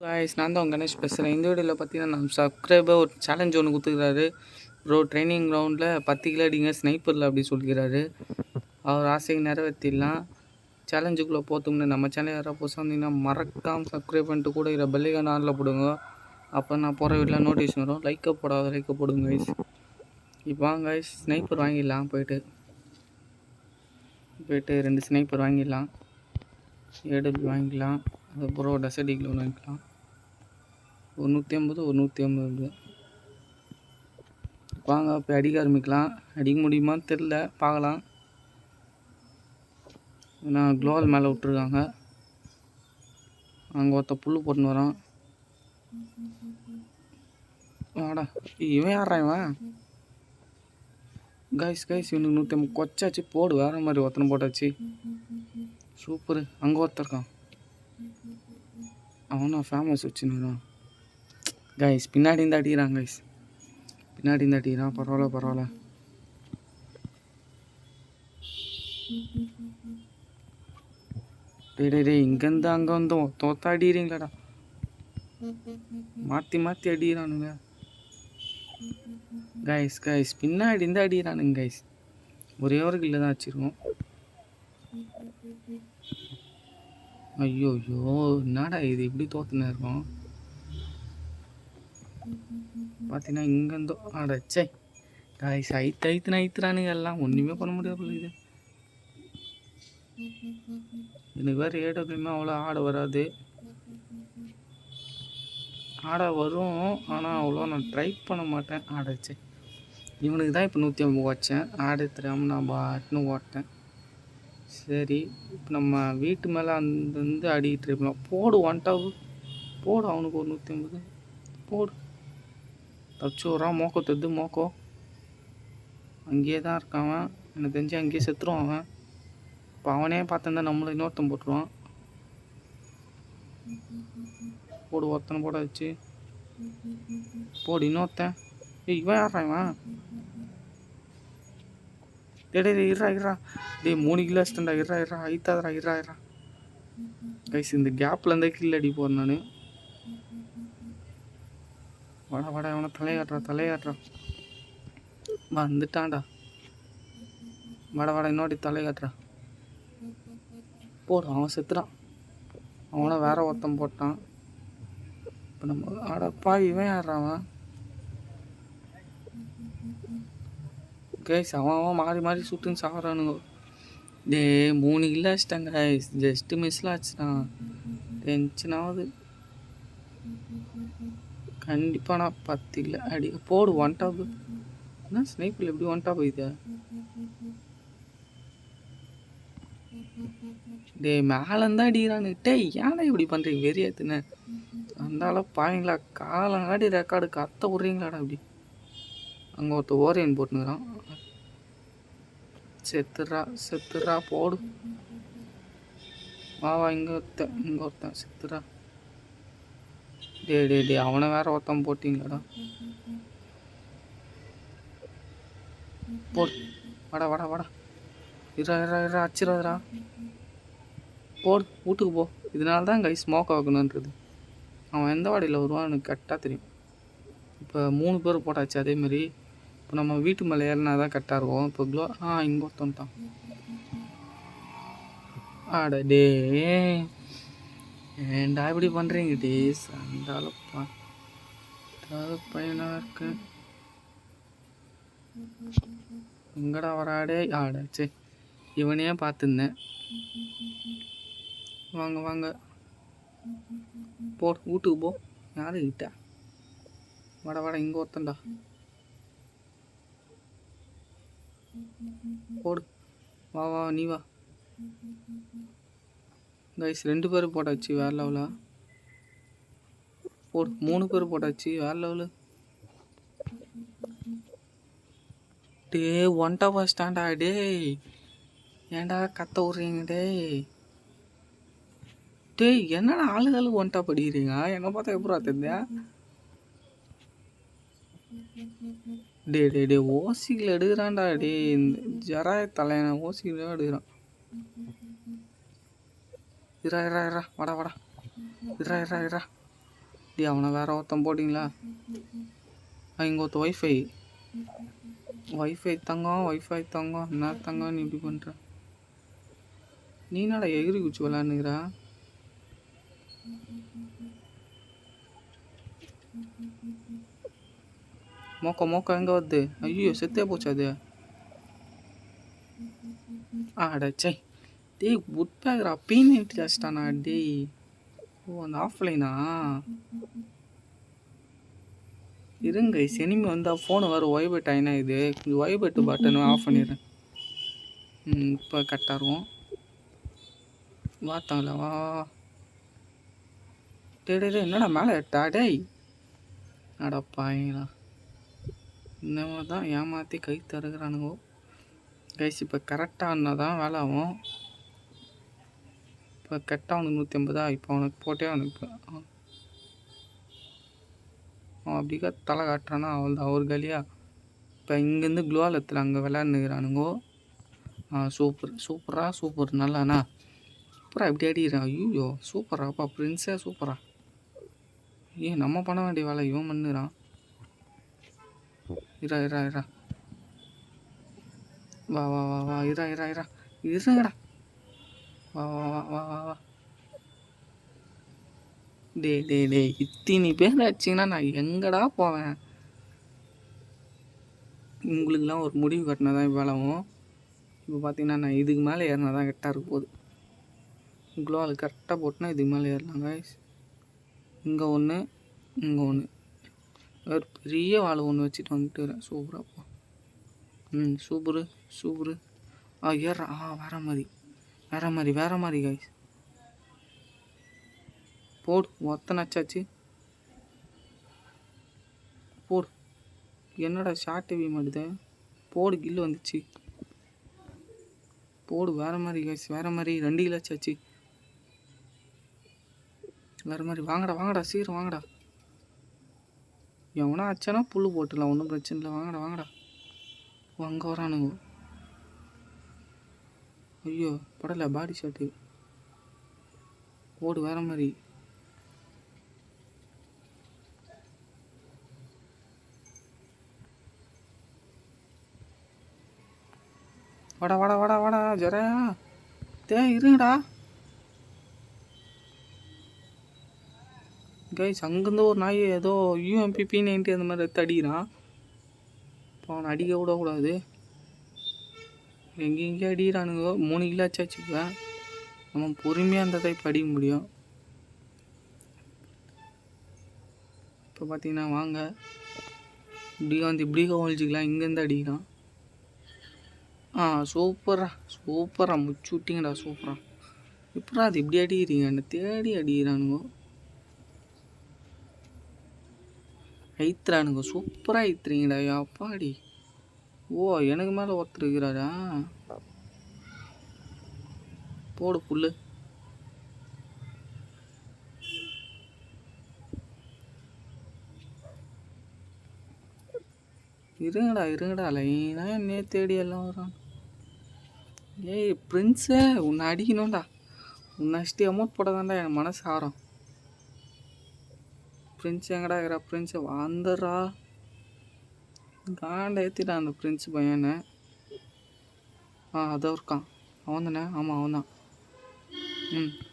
Guys நான் தான் கணேஷ் பேசுகிறேன். இந்த வீடியோவில் பார்த்தீங்கன்னா நம்ம சப்ஸ்கிரைபர் ஒரு சேலஞ்ச் ஒன்று கொடுத்துக்கிறாரு. ப்ரோ ட்ரைனிங் கிரவுண்டில் 10 கிலோ அடிங்க ஸ்னைப்பரில் அப்படி சொல்லிக்கிறாரு. அவர் ஆசையை நிறைவேற்றிடலாம். சேலஞ்சுக்குள்ளே போத்தோம்னு நம்ம சேனல் யாராவது புதுசாக வந்தீங்கன்னா மறக்காமல் சப்ஸ்கிரைப் பண்ணிட்டு கூட இதில் பெல்லைக்கான ஆனில் போடுங்க. அப்போ நான் போகிற வீட்டில் நோட்டிஃபிகேஷன் வரும். லைக்கை போடாத லைக்கை போடுங்க கைஸ். இப்போ வாங்க கைஸ் ஸ்னைப்பர் வாங்கிடலாம். போயிட்டு 2 ஸ்னைப்பர் வாங்கிடலாம். ஏடபிள்யூ வாங்கிக்கலாம். அதுக்கப்புறம் டெசர்டிகில் ஒன்று வாங்கிக்கலாம். ஒரு 150 ஒரு 150. வாங்க இப்போ அடிக்க ஆரம்பிக்கலாம். அடிக்க முடியுமான்னு தெரில, பார்க்கலாம். ஏன்னா க்ளோவல் மேலே விட்டுருக்காங்க. அங்கே ஒருத்த புல் போட்டுன்னு வரான். வாடா, இவன் யாரா இவன்? கைஸ் இவனுக்கு 150 கொச்சாச்சு. போடு, வேறு மாதிரி ஒருத்தனை போட்டாச்சு. சூப்பரு. அங்கே ஒருத்தருக்கான், அவனா ஃபேமஸ் வச்சுன்னு கைஸ். பின்னாடி இருந்து அடிக்கிறான் கைஸ், பின்னாடி இருந்து அடிக்கிறான். பரவாயில்ல. டே இங்கேருந்து அங்கே வந்தோம். தோத்தா அடிக்கிறீங்களாடா, மாற்றி அடிக்கிறானுங்க கைஸ். பின்னாடி இருந்து அடிக்கிறானுங்க கைஸ். ஒரே ஒரு கில்ல தான் வச்சிருக்கோம். ஐயோ என்னடா இது இப்படி தோத்துன்னு இருக்கோம். பார்த்தீங்கன்னா இங்கேருந்தோ ஆடச்சே கைஸ். ஐத்துறானுங்க எல்லாம். ஒன்றுமே பண்ண முடியாது இது. எனக்கு வேறு ஏடபிள்யூமே அவ்வளோ ஆட வராது. ஆட வரும், ஆனால் அவ்வளோ நான் ட்ரை பண்ண மாட்டேன். ஆடச்சே இவனுக்கு தான் இப்போ 150 வச்சேன். ஆட தெரியாமல் நான் பாட்டுன்னு ஓட்டேன். சரி, இப்போ நம்ம வீட்டு மேலே அந்தந்து அடிக்கிட்டு இருக்கலாம். போடு ஒன்டாவு, போடு. அவனுக்கு ஒரு 150 போடு. தச்சு வரான். மோக்கோ தத்து மோக்கோ அங்கேயே தான் இருக்கான். எனக்கு தெரிஞ்சு அங்கேயே செத்துருவான் அவன். இப்போ அவனே பார்த்துருந்தா நம்மளை இன்னொருத்தன் போட்டுருவான். போடு, ஒருத்தனை போட வச்சு போடு. இன்னொருத்தன். இவன் யாரா இவன்? இரா 3 கிலோ அடிச்சிட்டா. இரா ஐத்தாதரா. கைஸ் இந்த கேப்பில் இருந்தால் கீழே அடி போகிறேன் நான். வாடா அவனை தலையாட்டுறா. வந்துட்டான்டா. வாடா இன்னொரு தலையாட்டுறா. போடு, அவன் செத்துறான். அவனை வேற ஒருத்தன் போட்டான். இப்போ நம்ம ஆடப்பா இவன் யாரான் கைஸ்? அவன் மாறி சுட்டுன்னு சாப்பிட்றானுங்க. 3 கிலோ அடிச்சிட்டாங்க கைஸ். ஜஸ்ட்டு மிஸ்ல ஆச்சுட்டான். டென்ஷன் ஆகுது கண்டிப்பாக. நான் 10 கிலோ அடி. போடு ஒன் டாப். என்ன ஸ்னைப்பில் எப்படி ஒன் டாப் இது? மேலேருந்தா அடிக்கிறானு. ஏன்னா இப்படி பண்ணுறீங்க? வெறியாத்துன்னு அந்தால பாவீங்களா? காலங்காடி ரெக்கார்டு கத்த விட்றீங்களாடா அப்படி. அங்கே ஒருத்த ஓரியன் போட்டுனுக்குறான். செத்துறா போடு. வா இங்கே ஒருத்தன் செத்துறா. டே அவனை வேற ஒருத்தன் போட்டிங்களாடா. போடு. வாடா இரா அச்சிடாதரா. போடு, வீட்டுக்கு போ. இதனால தான் கைஸ் ஸ்மோக் ஆகணுன்றது. அவன் எந்த வாடையில் வருவான் எனக்கு கரெக்டாக தெரியும். இப்போ 3 பேர் போட்டாச்சு. அதேமாரி இப்போ நம்ம வீட்டு மேலே ஏறினா தான் கரெக்டாக இருக்கும். இப்போ இங்கே ஒருத்தன் தான். ஆடே ஏண்டா இப்படி பண்ணுறீங்க டேஸ்? அந்தாலப்பா பையனாக இருக்கு. எங்கடா வராடே? ஆடாச்சே இவனையே பார்த்துருந்தேன். வாங்க போ, வீட்டுக்கு போ. யாரு கிட்ட? வாடா இங்கே ஒருத்தன்டா. போடு. வா நீ வா கைஸ். 2 பேர் போட்டாச்சு. வேற லெவலா. போடு, 3 பேர் போட்டாச்சு. வேற லெவலு. One tap ஸ்டாண்டா. ஏன்டா கத்த விட்றீங்க? என்னடா ஆளுகளுக்கு ஒன் டாப் அடிக்கிறீங்க? என்ன பார்த்தா எப்படா தெரியா? ஓசிக்கில் எடுக்கிறான்டா. இந்த ஜராய தலையனை ஓசிக்கில் எடுக்கிறான். இரா வாடா இரா டே அவனை வேற ஒருத்தன் போட்டிங்களா? இங்கே ஒருத்த ஒய்ஃபை தங்கம் என்ன தங்கம் நீ இப்படி பண்ணுற? நீ என்னடா எகிரி குச்சி விளாண்டுக்கிறா? மோக்க எங்கே வருது? ஐயோ செத்தே போச்சு அது. அடச்சை டேய் புட் பேக்ரா பீன் வச்சிட்டானா டேய். ஓ அந்த ஆஃப்லைனா இருங்க. சினிமி வந்தால் ஃபோனு வேறு ஒய்பெட் ஆயினா இது கொஞ்சம் ஒய்பெட்டு பட்டன் ஆஃப் பண்ணிடுறேன். இப்போ கரெக்டாக இருக்கும். வாத்தாங்களா வா. டே என்னடா மேலே எட்டா டேய். அடப்பாங்களா இந்த மாதிரி தான் ஏமாற்றி கை தருகிறானுங்கோ கைஸ். இப்போ கரெக்டாக இருந்தால் தான் வேலை ஆகும். இப்போ கரெக்டாக அவனுக்கு 150. இப்போ அவனுக்கு போட்டே அவனுக்கு அவன் அப்படிக்கா தலை காட்டுறானா அவள் அவர் கலியா. இப்போ இங்கேருந்து குளோலத்தில் அங்கே விளையாண்டுக்கிறானுங்கோ. சூப்பர் நல்லாண்ணா சூப்பராக இப்படி அடிக்கிறான். ஐயோ சூப்பராப்பா பிரின்ஸே சூப்பரா. நம்ம பண்ண வேண்டிய வேலை இவன் பண்ணுறான். இரா வா இரா இருங்கடா. வா டே இத்தனை பேர் அடிச்சிங்கன்னா நான் எங்கடா போவேன்? உங்களுக்கெல்லாம் ஒரு முடிவு கட்டினா தான் வேலைவும். இப்போ பார்த்தீங்கன்னா நான் இதுக்கு மேலே ஏறினா தான் கரெக்டாக இருக்க போகுது. குளோவால் கரெக்டாக போட்டுனா இதுக்கு மேலே ஏறலாங்க. இங்கே ஒன்று ஒரு பெரிய வாழை ஒன்று வச்சுட்டு வந்துட்டுறேன். சூப்பராப்பா. சூப்பரு ஏறா. வேற மாதிரி கைஸ். போடு மொத்த நச்சாச்சு. போடு. என்னடா ஷார்ட் டிவி மாட்டுது. போடு கில்லு வந்துச்சு. போடு வேற மாதிரி கைஸ். வேற மாதிரி 2 கிலோ ஆச்சு. வேற மாதிரி வாங்கடா சீக்கிரம் வாங்கடா. எவனா ஆச்சானா புல் போட்டுடலாம் ஒன்றும் பிரச்சனை இல்லை. வாங்கடா அங்கே வரானுங்க. ஐயோ படலை பாடி ஷாட்டு. போடு வேற மாதிரி. வாடா ஜரையா இருங்கடா கைஸ். அங்கேருந்து ஒரு நாய் ஏதோ UMP P90 அந்த மாதிரி எடுத்து அடிக்கிறான். இப்போ அவனை அடிக்க விடக்கூடாது. எங்கெங்கே அடிக்கிறானுங்க. 3 கிலோ ஆச்சு. இப்போ நம்ம பொறுமையாக அந்த டைப் அடிக்க முடியும். இப்போ பார்த்தீங்கன்னா வாங்க இப்படி ஒழிச்சிக்கலாம். இங்கேருந்து அடிக்கிறான். சூப்பரா முச்சு விட்டிங்கடா. சூப்பரா இப்படா அது இப்படி அடிக்கிறீங்க? என்னை தேடி அடிக்கிறானுங்க. ஐத்துறானுங்க சூப்பராக ஐத்துறீங்கடா. அப்பாடி. ஓ எனக்கு மேலே ஒருத்தர் இருக்கிறாரா? போடு புல்லு. இருங்கடா லைனா என்னையே தேடி எல்லாம் வரான். ஏய் பிரின்ஸே உன்னை அடிக்கணும்டா. உன்னை அடிச்சுட்டு அமௌண்ட் போட்டாதான்டா என் மனசு ஆரம். பிரின்ஸ் எங்கடா இருக்கிறா? பிரின்ஸை வந்துடுறா. காண்டை ஏற்றிட்டான் அந்த பிரின்ஸ் பையனை. அதான் இருக்கான். அவன் தானே? ஆமாம் அவன் தான்.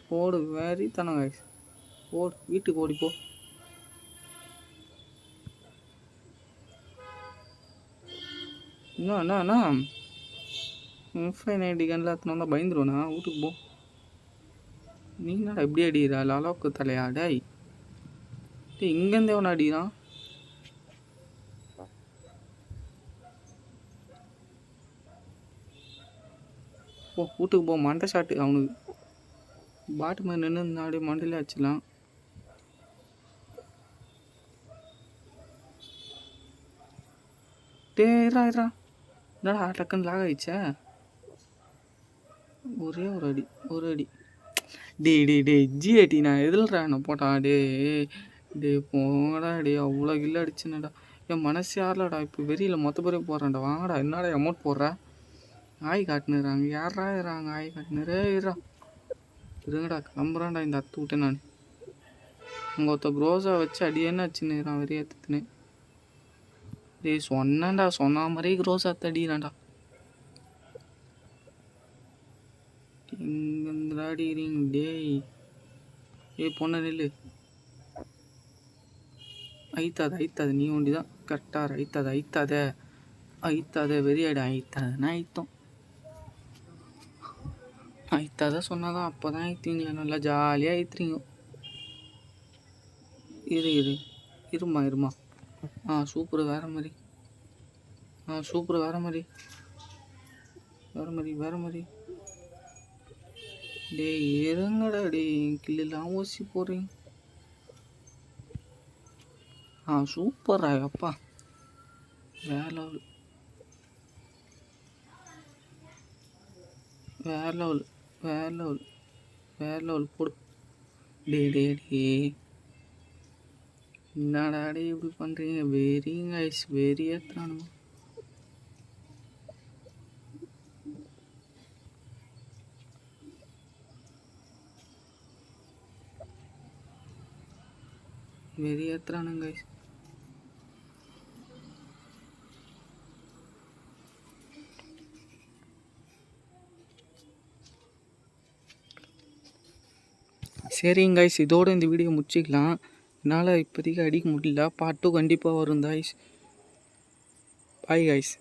போடு வெறித்தனம் கைஸ். போடு வீட்டுக்கு ஓடிப்போ. என்ன F9 கன்ல வந்தால் பயந்துருவேண்ணா. வீட்டுக்கு போ. நீ என்னடா எப்படி அடிக்கிறா? அளவுக்கு தலையா டேய். இங்கேருந்து எவனை அடிக்கிறான்? வீட்டுக்கு போ. மண்டை ஷாட்டு அவனுக்கு. பாட்டு மாதிரி நின்று அப்படியே மண்டையிலே வச்சிடலாம். இரா என்னடா டக்குன்னு லாக் ஆயிடுச்சா? ஒரே ஒரு அடி. டே G80 நான் எதில்றா என்ன போட்டான்? டே போங்கடா. அவ்வளோ கில்ல அடிச்சுனடா. என் மனசு யாரில்லடா. இப்போ வெறியில் மொத்த பேரையும் போடுறேன்டா. வாங்கடா. என்னடா அமௌண்ட் போடுற? ஆய் காட்டுனுறாங்க. யாரா இருக்கிறாங்க ஆய் காட்டுனுறே? இருங்கடா கிளம்புறான்டா இந்த அத்து விட்டேன் நான். அங்கே ஒருத்த க்ரோஸா வச்சு அடியேன்னு வச்சுன்னுறான் வெறியத்துன்னு. டேய் சொன்னேன்டா, சொன்ன மாதிரியே க்ரோஸா அடிக்கிறான்டா. இங்கே அடிக்கிறீங்க டேய். பொண்ணு நெல்லு. ஐத்தாது நீ ஒண்டி தான் கரெக்டாக. ஐத்தாத வெறியாடு. ஐத்தாதுன்னா ஐத்தம். ஐத்தாத சொன்னாதான் அப்போ தான் ஐத்தீங்களா நல்லா ஜாலியாக ஐத்துறீங்க. இருமா. சூப்பர். வேறு மாதிரி. சூப்பர். வேறு மாதிரி. டேய் இருங்கடா டேய், கில்லாம் ஊசி போடுறீங்க. சூப்பரா அப்பா. வேற லெவல் போடு. டே என்னடா டே இப்படி பண்ணுறீங்க? வெறிங்க ஐஸ், வெறி ஏற்றுறானுங்க. ஐஸ். சரிங்க கைஸ், இதோடு இந்த வீடியோ முடிச்சிக்கலாம். என்னால் இப்போதைக்கு அடிக்க முடியல. பார்ட் 2 கண்டிப்பாக வரும் கைஸ். Bye guys.